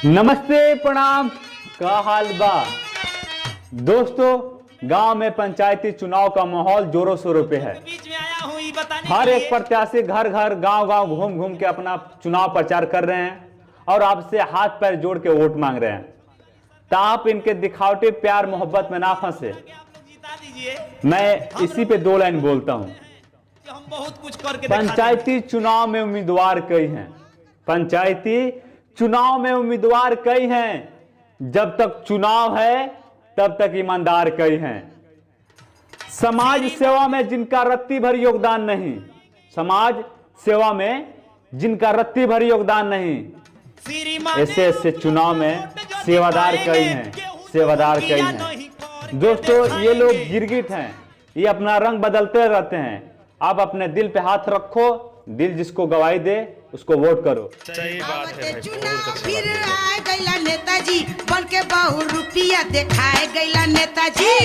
नमस्ते प्रणाम, का हाल बा दोस्तों। गांव में पंचायती चुनाव का माहौल जोरों शोरों पे है। बीच में आया हूँ ये बताने हर के एक लिए। प्रत्याशी घर घर गांव गांव घूम घूम के अपना चुनाव प्रचार कर रहे हैं और आपसे हाथ पैर जोड़ के वोट मांग रहे हैं। तो आप इनके दिखावटी प्यार मोहब्बत में ना फंसे। आप लोग जिता दीजिए। मैं इसी पे दो लाइन बोलता हूँ। कि हम बहुत कुछ करके दिखा देंगे। पंचायती चुनाव में उम्मीदवार कई हैं। पंचायती चुनाव में उम्मीदवार कई हैं। जब तक चुनाव है तब तक ईमानदार कई हैं। समाज सेवा में जिनका रत्ती भर योगदान नहीं, समाज सेवा में जिनका रत्ती भर योगदान नहीं, ऐसे ऐसे चुनाव में सेवादार कई हैं, सेवादार कई हैं। दोस्तों, ये लोग गिरगिट हैं, ये अपना रंग बदलते रहते हैं। आप अपने दिल पे हाथ रखो, दिल जिसको गवाही दे उसको वोट करो। सही बात है भाई, चुनाव बहुत अच्छा फिर बात है। आए गैला नेताजी बन के बहु रुपया दिखाए गैला नेताजी।